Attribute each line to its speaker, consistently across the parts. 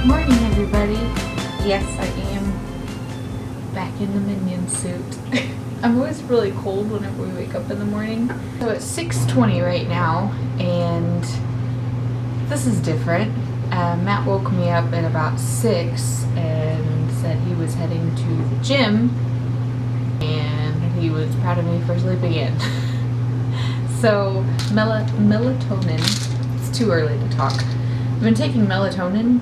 Speaker 1: Morning, everybody. Yes, I am back in the minion suit. I'm always really cold whenever we wake up in the morning. So it's 6:20 right now, and this is different. Matt woke me up at about 6 and said he was heading to the gym, and he was proud of me for sleeping in. So melatonin, it's too early to talk. I've been taking melatonin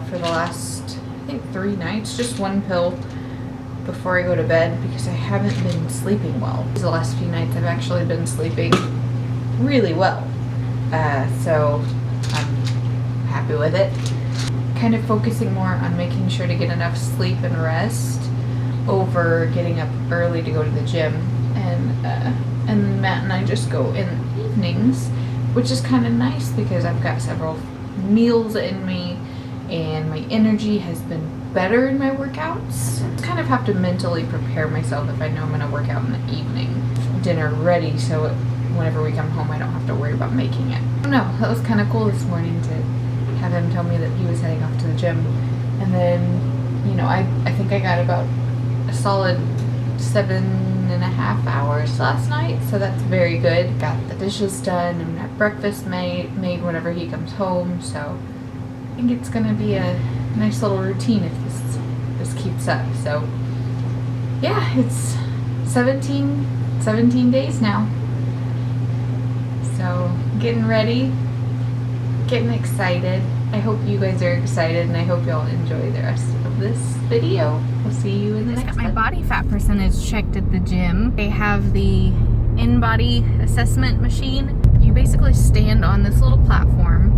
Speaker 1: for the last, I think, 3 nights, just one pill before I go to bed because I haven't been sleeping well. The last few nights I've actually been sleeping really well, so I'm happy with it. Kind of focusing more on making sure to get enough sleep and rest over getting up early to go to the gym, and Matt and I just go in the evenings, which is kind of nice because I've got several meals in me and my energy has been better in my workouts. I kind of have to mentally prepare myself if I know I'm going to work out in the evening. Dinner ready so whenever we come home I don't have to worry about making it. I don't know, that was kind of cool this morning to have him tell me that he was heading off to the gym. And then, you know, I think I got about a solid 7.5 hours last night, so that's very good. Got the dishes done and had breakfast made whenever he comes home, so I think it's gonna be a nice little routine if this keeps up. So yeah, it's 17 days now, so getting ready, getting excited. I hope you guys are excited, and I hope y'all enjoy the rest of this video. We'll see you in the next one. My body fat percentage checked at the gym. They have the in-body assessment machine. You basically stand on this little platform,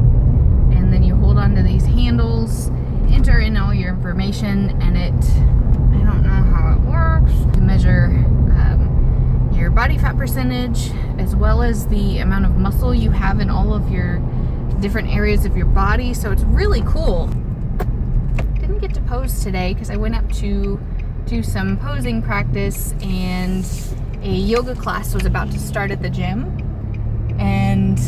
Speaker 1: and then you hold onto these handles, enter in all your information, and I don't know how it works, to measure your body fat percentage as well as the amount of muscle you have in all of your different areas of your body. So it's really cool. Didn't get to pose today because I went up to do some posing practice, and a yoga class was about to start at the gym, and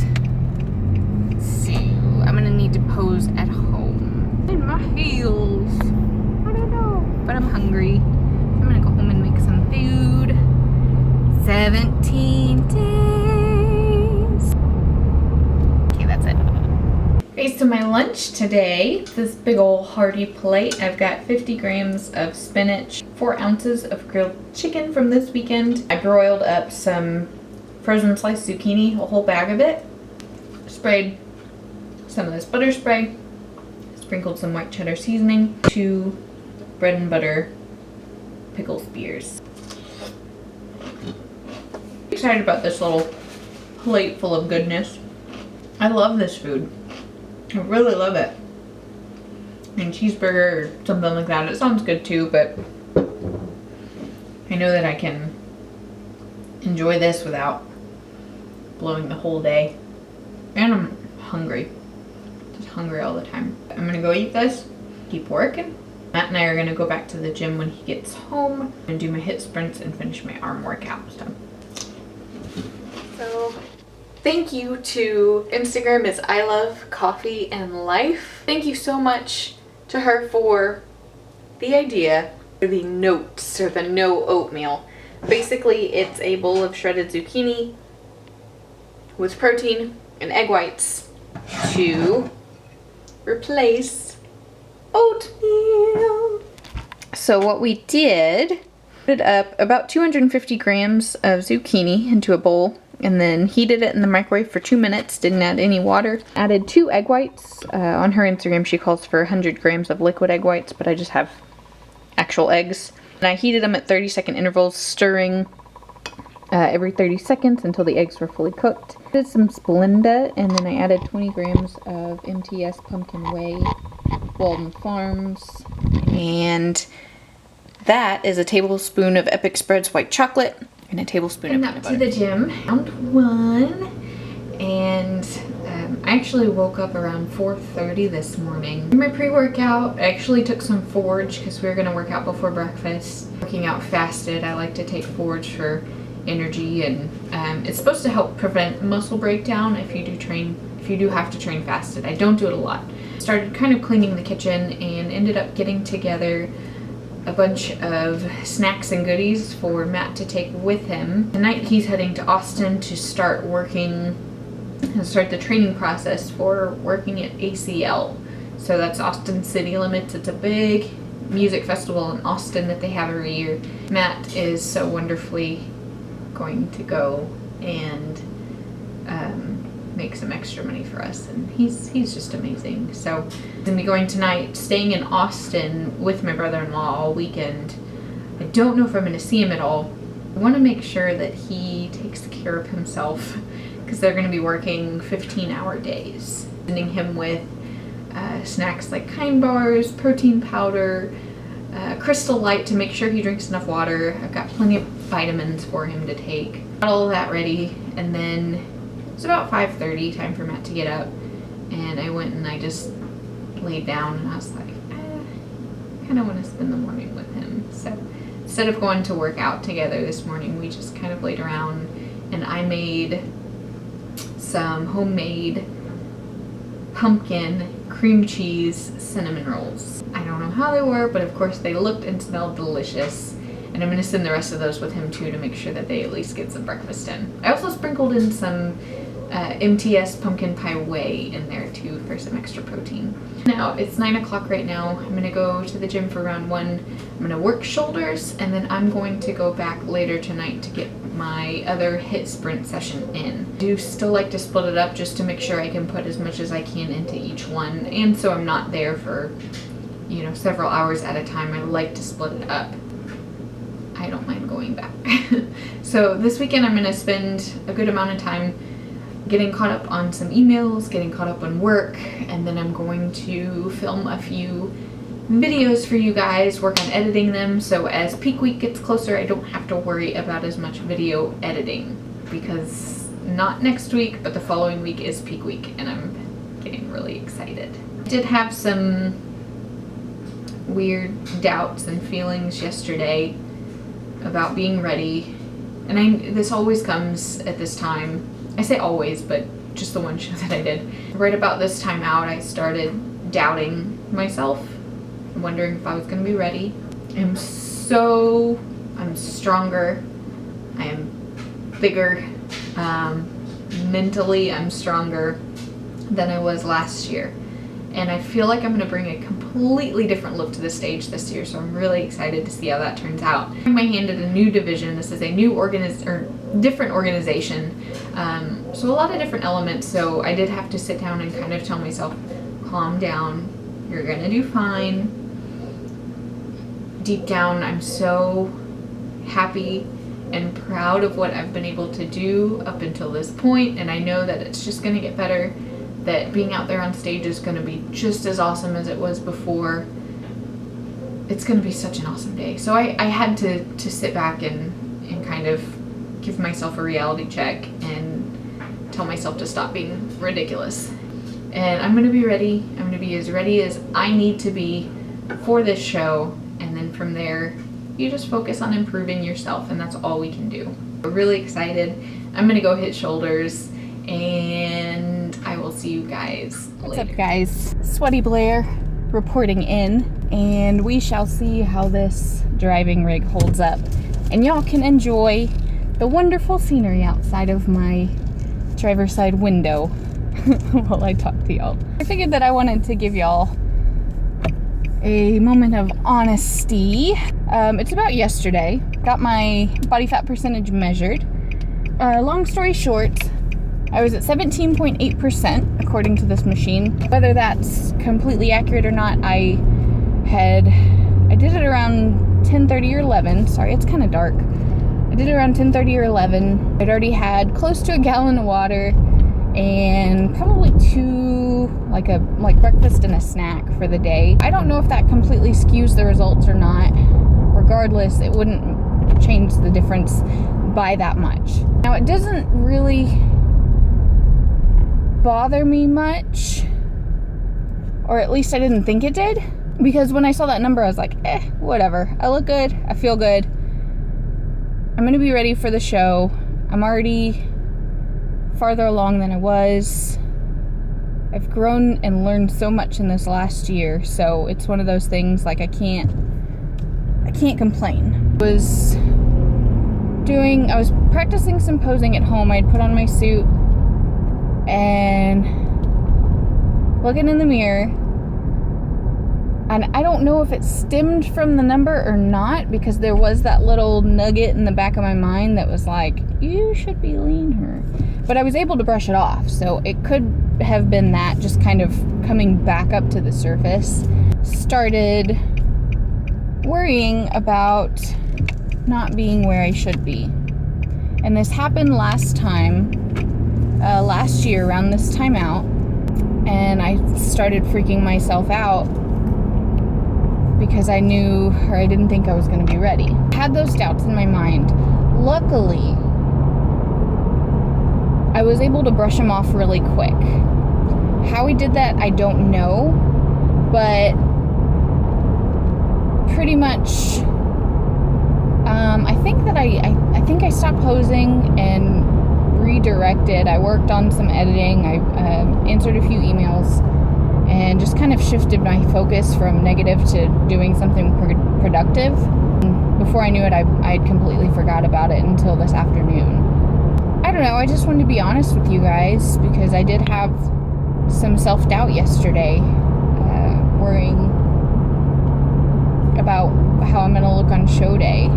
Speaker 1: so I'm gonna need to pose at home in my heels. I don't know, but I'm hungry. I'm gonna go home and make some food. 17 days. Okay, that's it. Okay, so my lunch today, this big old hearty plate. I've got 50 grams of spinach, 4 ounces of grilled chicken from this weekend. I broiled up some frozen sliced zucchini, a whole bag of it. Sprayed some of this butter spray, sprinkled some white cheddar seasoning, 2 bread and butter pickle spears. Excited about this little plate full of goodness. I love this food. I really love it. And cheeseburger or something like that, it sounds good too, but I know that I can enjoy this without blowing the whole day. And I'm hungry. Just hungry all the time. I'm gonna go eat this, keep working. Matt and I are gonna go back to the gym when he gets home and do my hip sprints and finish my arm workouts. So thank you to Instagram is I Love Coffee and Life. Thank you so much to her for the idea for the notes, or the no oatmeal. Basically, it's a bowl of shredded zucchini with protein and egg whites to replace oatmeal. So what we did, put up about 250 grams of zucchini into a bowl, and then heated it in the microwave for 2 minutes, didn't add any water. Added 2 egg whites. On her Instagram she calls for 100 grams of liquid egg whites, but I just have actual eggs. And I heated them at 30-second intervals, stirring every 30 seconds until the eggs were fully cooked. Did some Splenda, and then I added 20 grams of MTS Pumpkin Whey, Walden Farms, and that is a tablespoon of Epic Spreads white chocolate and a tablespoon of peanut butter. To the gym, round 1, and I actually woke up around 4:30 this morning. In my pre-workout, I actually took some Forge because we were going to work out before breakfast. Working out fasted, I like to take Forge for energy, and it's supposed to help prevent muscle breakdown if you do have to train fasted. I don't do it a lot. started kind of cleaning the kitchen and ended up getting together a bunch of snacks and goodies for Matt to take with him. Tonight he's heading to Austin to start the training process for working at ACL. So that's Austin City Limits. It's a big music festival in Austin that they have every year. Matt is so wonderfully going to go and make some extra money for us, and he's just amazing. So I'm gonna be going tonight, staying in Austin with my brother-in-law all weekend. I don't know if I'm gonna see him at all. I want to make sure that he takes care of himself because they're going to be working 15-hour days. Sending him with snacks like Kind bars, protein powder, Crystal Light to make sure he drinks enough water. I've got plenty of vitamins for him to take. Got all of that ready, and then it's about 5:30, time for Matt to get up, and I went and I just laid down and I was like, I kind of want to spend the morning with him. So instead of going to work out together this morning, we just kind of laid around, and I made some homemade pumpkin cream cheese cinnamon rolls. I don't know how they were, but of course they looked and smelled delicious. And I'm going to send the rest of those with him too to make sure that they at least get some breakfast in. I also sprinkled in some MTS pumpkin pie whey in there too for some extra protein. Now it's 9 o'clock right now. I'm going to go to the gym for round 1. I'm going to work shoulders, and then I'm going to go back later tonight to get my other HIIT sprint session in. I do still like to split it up just to make sure I can put as much as I can into each one, and so I'm not there for, you know, several hours at a time. I like to split it up. I don't mind going back. So this weekend I'm going to spend a good amount of time getting caught up on some emails, getting caught up on work, and then I'm going to film a few videos for you guys, work on editing them, so as peak week gets closer I don't have to worry about as much video editing, because not next week but the following week is peak week, and I'm getting really excited. I did have some weird doubts and feelings yesterday about being ready, and this always comes at this time. I say always, but just the one show that I did. Right about this time out, I started doubting myself, wondering if I was going to be ready. I'm stronger. I am bigger. Mentally, I'm stronger than I was last year. And I feel like I'm going to bring a completely different look to the stage this year, so I'm really excited to see how that turns out. I'm my hand at a new division. This is a new different organization, so a lot of different elements, so I did have to sit down and kind of tell myself, calm down, you're going to do fine. Deep down, I'm so happy and proud of what I've been able to do up until this point, and I know that it's just going to get better, that being out there on stage is going to be just as awesome as it was before. It's going to be such an awesome day. So I had to sit back and kind of give myself a reality check and tell myself to stop being ridiculous. And I'm going to be ready. I'm going to be as ready as I need to be for this show, and then from there you just focus on improving yourself, and that's all we can do. We're really excited. I'm going to go hit shoulders, and I will see you guys later. What's up, guys? Sweaty Blair reporting in, and we shall see how this driving rig holds up, and y'all can enjoy the wonderful scenery outside of my driver's side window while I talk to y'all. I figured that I wanted to give y'all a moment of honesty. It's about yesterday. Got my body fat percentage measured. Long story short, I was at 17.8% according to this machine. Whether that's completely accurate or not, I did it around 10:30 or 11. Sorry, it's kind of dark. I did it around 10:30 or 11. I'd already had close to a gallon of water and probably two, like breakfast and a snack for the day. I don't know if that completely skews the results or not. Regardless, it wouldn't change the difference by that much. Now, it doesn't really bother me much, or at least I didn't think it did, because when I saw that number I was like, whatever. I look good, I feel good, I'm gonna be ready for the show. I'm already farther along than I was I've grown and learned so much in this last year, so it's one of those things like I can't complain. I was practicing some posing at home. I'd put on my suit and looking in the mirror, and I don't know if it stemmed from the number or not, because there was that little nugget in the back of my mind that was like, you should be leaner. But I was able to brush it off, so it could have been that just kind of coming back up to the surface. Started worrying about not being where I should be. And this happened last year around this time out, and I started freaking myself out because I didn't think I was going to be ready. I had those doubts in my mind. Luckily, I was able to brush them off really quick. How I did that, I don't know, but pretty much, I think I stopped posing and redirected. I worked on some editing. I answered a few emails and just kind of shifted my focus from negative to doing something productive. Before I knew it, I'd completely forgot about it until this afternoon. I don't know, I just wanted to be honest with you guys because I did have some self-doubt yesterday, worrying about how I'm going to look on show day.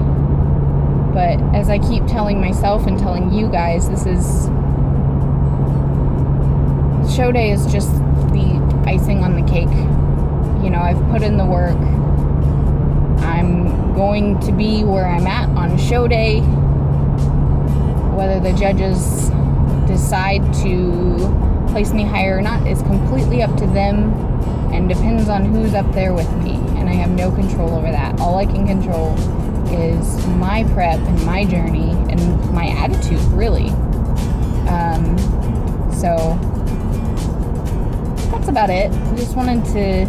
Speaker 1: But as I keep telling myself and telling you guys, show day is just the icing on the cake. You know, I've put in the work. I'm going to be where I'm at on show day. Whether the judges decide to place me higher or not is completely up to them and depends on who's up there with me. And I have no control over that. All I can control is my prep and my journey and my attitude, really. So that's about it. I just wanted to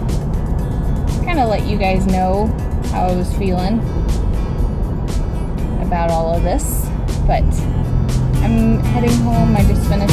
Speaker 1: kind of let you guys know how I was feeling about all of this. But I'm heading home. I just finished